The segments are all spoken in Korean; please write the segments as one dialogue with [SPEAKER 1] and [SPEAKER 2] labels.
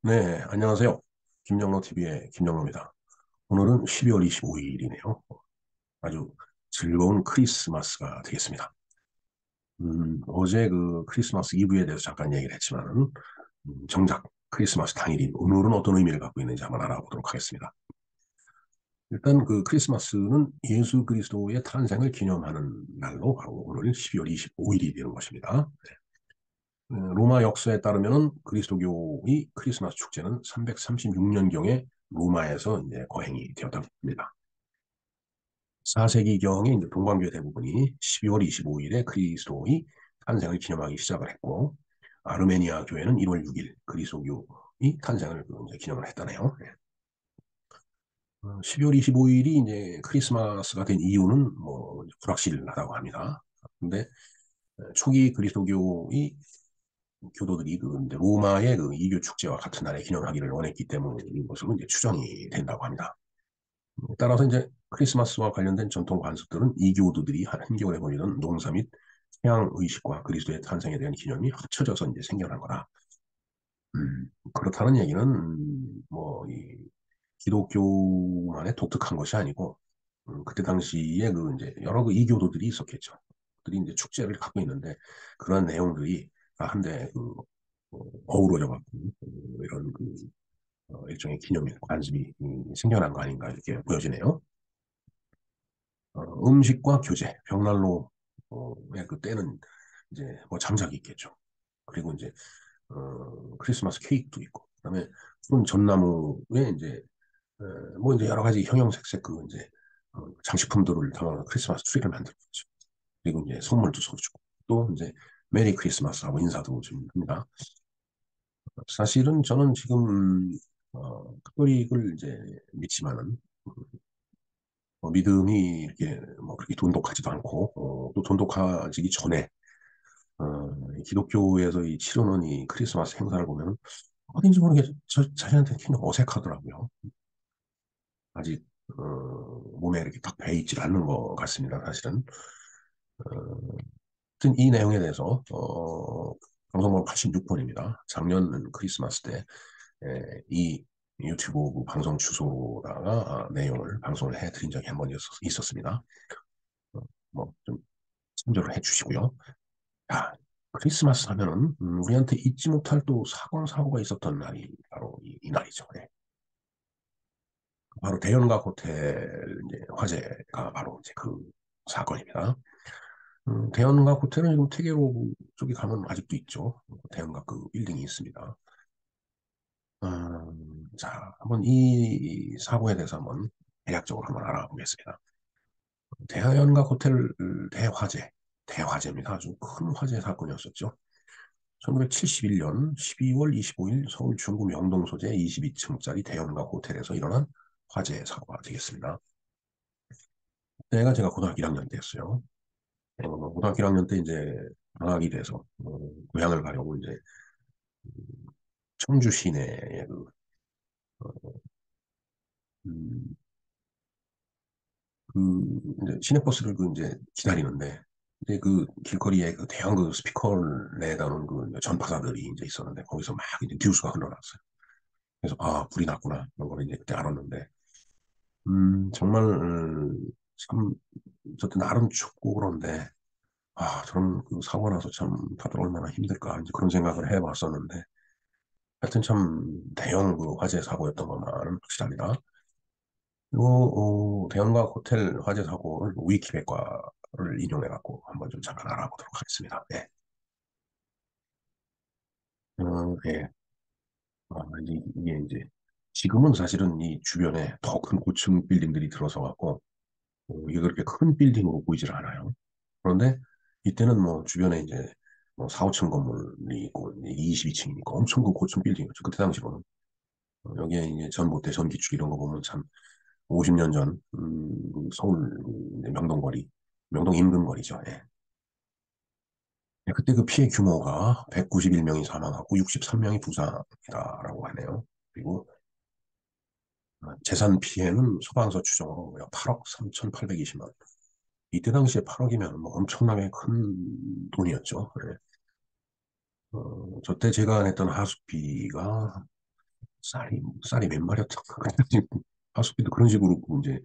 [SPEAKER 1] 네, 안녕하세요. 김영로 TV의 김영로입니다. 오늘은 12월 25일이네요. 아주 즐거운 크리스마스가 되겠습니다. 어제 그 크리스마스 이브에 대해서 잠깐 얘기를 했지만은, 정작 크리스마스 당일인 오늘은 어떤 의미를 갖고 있는지 한번 알아보도록 하겠습니다. 일단 그 크리스마스는 예수 그리스도의 탄생을 기념하는 날로 바로 오늘 12월 25일이 되는 것입니다. 로마 역사에 따르면은 그리스도교의 크리스마스 축제는 336년경에 로마에서 이제 거행이 되었다고 합니다. 4세기경에 이제 동방교회 대부분이 12월 25일에 그리스도의 탄생을 기념하기 시작을 했고, 아르메니아 교회는 1월 6일 그리스도교의 탄생을 이제 기념을 했다네요. 12월 25일이 이제 크리스마스가 된 이유는 뭐 불확실하다고 합니다. 근데 초기 그리스도교의 교도들이 그 이제 로마의 그 이교 축제와 같은 날에 기념하기를 원했기 때문인 것으로 이제 추정이 된다고 합니다. 따라서 이제 크리스마스와 관련된 전통 관습들은 이교도들이 한겨울에 벌이던 농사 및 태양 의식과 그리스도의 탄생에 대한 기념이 합쳐져서 이제 생겨난 거다. 그렇다는 얘기는 뭐이 기독교만의 독특한 것이 아니고 그때 당시에 그 이제 여러 그 이교도들이 있었겠죠. 그들이 이제 축제를 갖고 있는데 그런 내용들이 다 한데 그 어우러져 갖고 이런 그 일종의 기념일 관습이 생겨난 거 아닌가 이렇게 보여지네요. 음식과 교제, 벽난로의 그 때는 이제 뭐 장작이 있겠죠. 그리고 이제 크리스마스 케이크도 있고, 그다음에 푸른 전나무에 이제 뭐 이제 여러 가지 형형색색 그 이제 장식품들을 담아서 크리스마스 트리를 만들었죠. 그리고 이제 선물도 서로 주고 또 이제 메리 크리스마스 하고 인사도 좀 합니다. 사실은 저는 지금 카톨릭을 이제 믿지만은 믿음이 이렇게 뭐 그렇게 돈독하지도 않고 또 돈독해지기 전에 기독교에서 이 치르는 이 크리스마스 행사를 보면 어딘지 모르게 자신한테 굉장히 어색하더라고요. 아직 몸에 이렇게 딱 배 있지 않는 것 같습니다. 사실은. 하여튼 이 내용에 대해서 방송번 86번입니다. 작년 크리스마스 때 이 유튜브 그 방송 주소로다가 내용을 방송을 해드린 적이 한 번 있었습니다. 뭐좀 참조를 해주시고요. 야, 크리스마스 하면은 우리한테 잊지 못할 또 사건 사고가 있었던 날이 바로 이 날이죠. 네. 바로 대연각 호텔 이제 화재가 바로 이제 그 사건입니다. 대연각 호텔은 지금 태계로 쪽에 가면 아직도 있죠. 대연각 그 빌딩이 있습니다. 자, 한번 이 사고에 대해서 한번 대략적으로 한번 알아보겠습니다. 대연각 호텔 대화재입니다. 아주 큰 화재 사건이었었죠. 1971년 12월 25일 서울 중구 명동 소재 22층짜리 대형가 호텔에서 일어난 화재 사고가 되겠습니다. 그때가 제가 고등학교 1학년 때였어요. 고등학교 1학년 때 이제 방학이 돼서 고향을 가려고 이제 청주 시내에 그, 음, 이제 시내버스를 그 이제 기다리는데 이제 그 길거리에 그 대형 그 스피커를 내다놓은 그 전파사들이 이제 있었는데 거기서 막 이제 뉴스가 흘러났어요. 그래서 아 불이 났구나 이런 걸 이제 그때 알았는데 정말 참 저때 나름 춥고 그런데 아 저런 그 사고 나서 참 다들 얼마나 힘들까 이제 그런 생각을 해봤었는데 하여튼 참 대형 그 화재 사고였던 것만은 확실합니다. 그리고 대형가 호텔 화재 사고를 위키백과를 인용해 갖고 한번 좀 잠깐 알아보도록 하겠습니다. 네. 예. 이게 이제 지금은 사실은 이 주변에 더 큰 고층 빌딩들이 들어서 갖고 이게 그렇게 큰 빌딩으로 보이질 않아요. 그런데 이때는 뭐 주변에 이제 뭐 4, 5층 건물이 있고 22층이니까 엄청 그 고층 빌딩이었죠. 그때 당시로는. 여기에 이제 전봇대, 전기줄 이런 거 보면 참 50년 전 서울 이제 명동거리, 명동 인근 거리죠. 예. 예, 그때 그 피해 규모가 191명이 사망하고 63명이 부상이다라고 하네요. 그리고 재산 피해는 소방서 추정으로 약 8억 3,820만. 이때 당시에 8억이면 뭐 엄청나게 큰 돈이었죠. 그래. 저때 제가 냈던 하숙비가 쌀이 몇 마리였던가. 가수비도 그런 식으로 이제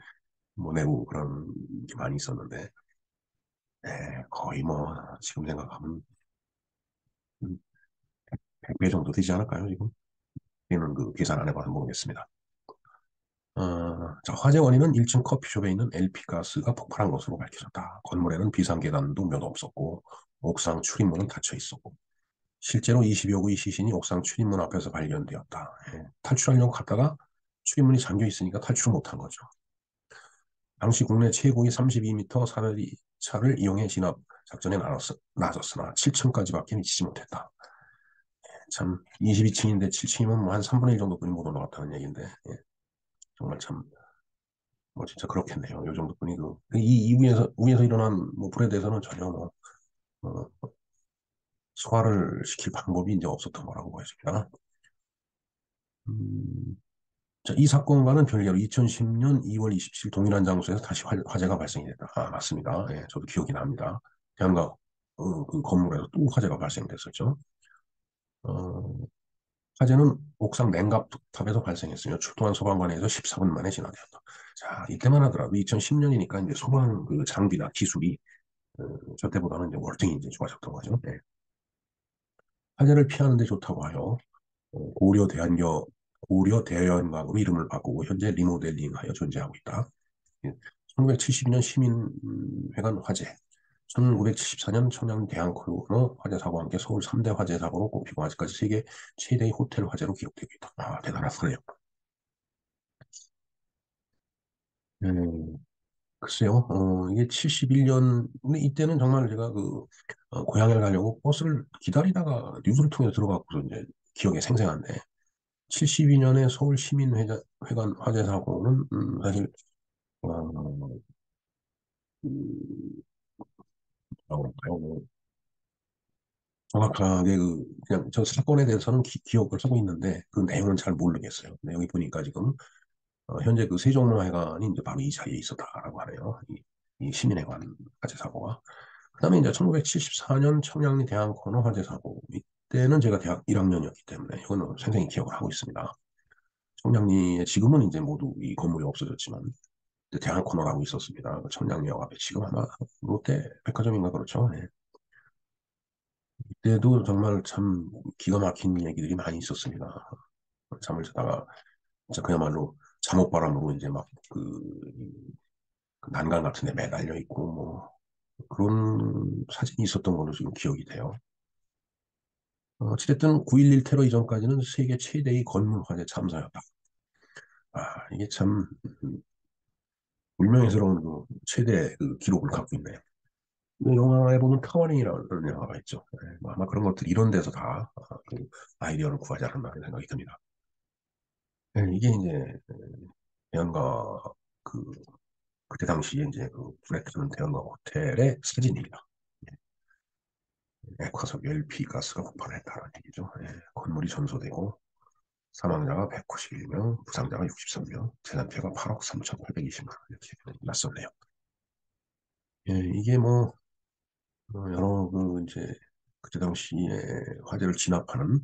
[SPEAKER 1] 뭐 내고 그런 게 많이 있었는데, 네, 거의 뭐 지금 생각하면 100배 정도 되지 않을까요, 지금? 이는 그 계산 안 해봐서 모르겠습니다. 자, 화재 원인은 1층 커피숍에 있는 LP 가스가 폭발한 것으로 밝혀졌다. 건물에는 비상계단도 몇 없었고, 옥상 출입문은 닫혀 있었고, 실제로 20여 구의 시신이 옥상 출입문 앞에서 발견되었다. 예, 탈출하려고 갔다가 출입문이 잠겨 있으니까 탈출을 못한 거죠. 당시 국내 최고의 32m 사다리 차를 이용해 진압 작전에 나섰으나 7층까지밖에 미치지 못했다. 참 22층인데 7층이면 뭐 한 3분의 1 정도뿐이 못 올라갔다는 얘기인데, 예, 정말 참 뭐 진짜 그렇겠네요. 요 정도뿐이 이 위에서 일어난 뭐 불에 대해서는 전혀 뭐 어, 소화를 시킬 방법이 이제 없었던 거라고 보여집니다. 음, 자, 이 사건과는 별개로 2010년 2월 27일 동일한 장소에서 다시 화재가 발생이 됐다. 아, 맞습니다. 예, 저도 기억이 납니다. 대한가 그 건물에서 또 화재가 발생됐었죠. 어, 화재는 옥상 냉각탑에서 발생했으며 출동한 소방관에 서 14분 만에 진화되었다. 자, 이때만 하더라도 2010년이니까 이제 소방 그 장비나 기술이 저 때보다는 이제 월등히 이제 좋아졌던 거죠. 네. 화재를 피하는 데 좋다고 하여 고려 대연각으로 이름을 바꾸고 현재 리모델링하여 존재하고 있다. 1972년 시민회관 화재, 1974년 청량 대한코너 화재 사고와 함께 서울 3대 화재 사고로 꼽히고 아직까지 세계 최대의 호텔 화재로 기록되고 있다. 아, 대단한 거네요. 글쎄요, 이게 71년, 근데 이때는 정말 제가 고향에 가려고 버스를 기다리다가 뉴스를 통해서 들어가고서 이제 기억에 생생한데, 72년에 서울 시민회관 화재 사고는, 사실, 어, 음, 뭐라고 할까요? 뭐 정확하게 그냥 저 사건에 대해서는 기억을 하고 있는데, 그 내용은 잘 모르겠어요. 근데 여기 보니까 지금, 현재 그 세종문화회관이 이제 바로 이 자리에 있었다라고 하네요. 이 시민회관 화재 사고가. 그다음에 이제 1974년 청량리 대항코너 화재 사고. 이때는 제가 대학 1학년이었기 때문에 이거는 생생히 기억을 하고 있습니다. 청량리에 지금은 이제 모두 이 건물이 없어졌지만 대항코너라고 있었습니다. 그 청량리역 앞에 지금 아마 롯데 백화점인가 그렇죠. 네. 이때도 정말 참 기가 막힌 얘기들이 많이 있었습니다. 잠을 자다가 진짜 그야말로 잠옷바람으로 이제 그 난간 같은 데 매달려 있고 뭐 그런 사진이 있었던 걸로 지금 기억이 돼요. 어찌됐든 9.11 테러 이전까지는 세계 최대의 건물 화재 참사였다. 아, 이게 참 운명스러운 그 최대 그 기록을 갖고 있네요. 이 영화에 보면 타워링이라는 영화가 있죠. 네, 뭐 아마 그런 것들 이런 데서 다 그 아이디어를 구하지 않았나 하는 생각이 듭니다. 네, 이게 이제 대형가 그 그때 당시에 이제 그 불에 타는 대형가 호텔의 사진입니다. 액화석 열피 가스가 폭발했다는 얘기죠. 네, 건물이 전소되고 사망자가 191명, 부상자가 63명, 재산피해가 8억 3,820만 원 이렇게 났었네요. 예, 이게 뭐 여러 이제 그때 당시에 화재를 진압하는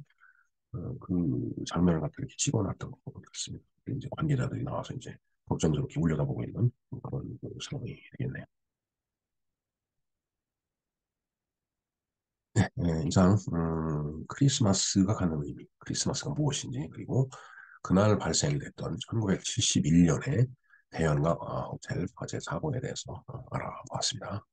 [SPEAKER 1] 그 장면을 갖다 이렇게 찍어놨던 것 같습니다. 이제 관계자들이 나와서 이제 걱정스럽게 울려다보고 있는 그런 그 상황이 되겠네요. 이상 크리스마스가 갖는 의미, 크리스마스가 무엇인지 그리고 그날 발생됐던 1971년에 대연과 호텔 화재 사고에 대해서 알아보았습니다.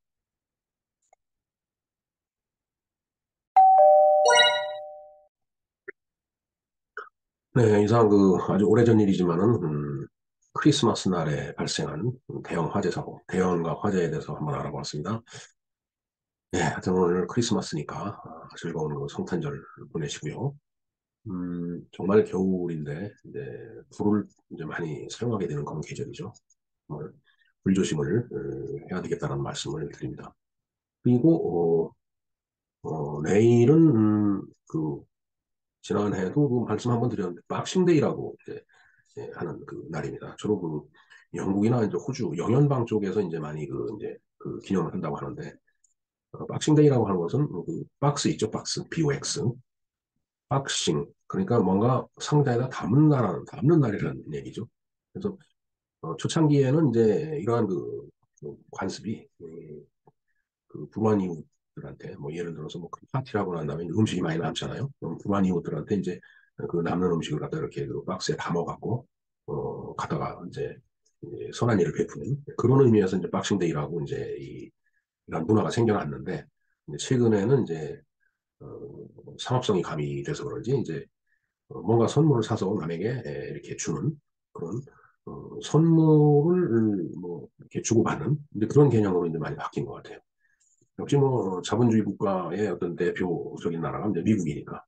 [SPEAKER 1] 네, 이상 아주 오래전 일이지만은 크리스마스 날에 발생한 대형 화재 사고, 대연과 화재에 대해서 한번 알아보았습니다. 네, 하여튼 오늘 크리스마스니까 즐거운 그 성탄절 보내시고요. 정말 겨울인데 이제 불을 이제 많이 사용하게 되는 그런 계절이죠. 정말 불조심을 해야 되겠다는 말씀을 드립니다. 그리고 내일은 지난해도 그 말씀 한번 드렸는데 박싱데이라고 이제 하는 그 날입니다. 주로 영국이나 이제 호주 영연방 쪽에서 이제 많이 이제 기념을 한다고 하는데 박싱데이라고 하는 것은 그 박스 있죠, 박스 BOX 박싱 그러니까 뭔가 상자에다 담는 날이라는 얘기죠. 그래서 초창기에는 이제 이러한 그 관습이 그 불우한 이웃들한테 뭐 예를 들어서 뭐 큰 파티를 하고 난 다음에 음식이 많이 남잖아요. 그럼 불우한 이웃들한테 이제 그 남는 음식을 갖다 이렇게 그 박스에 담아갖고 갖다가 이제 선한 일을 베푸는 그런 의미에서 이제 박싱데이라고 이제 이런 문화가 생겨났는데 이제 최근에는 이제 상업성이 가미돼서 그런지 이제 뭔가 선물을 사서 남에게 이렇게 주는 그런 선물을 뭐 이렇게 주고받는 이제 그런 개념으로 이제 많이 바뀐 것 같아요. 역시 뭐 자본주의 국가의 어떤 대표적인 나라가 이제 미국이니까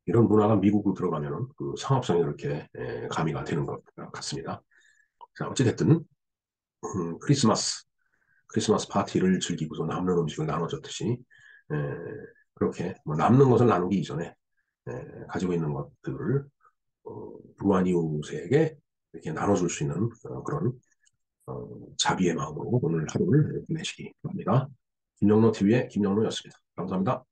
[SPEAKER 1] 이런 문화가 미국으로 들어가면은 그 상업성이 이렇게 가미가 되는 것 같습니다. 자, 어찌됐든 크리스마스 파티를 즐기고서 남는 음식을 나눠줬듯이 에, 그렇게 뭐 남는 것을 나누기 이전에 가지고 있는 것들을 불우한 이웃에게 이렇게 나눠줄 수 있는 그런 자비의 마음으로 오늘 하루를 보내시기 바랍니다. 김영로 TV의 김영로였습니다. 감사합니다.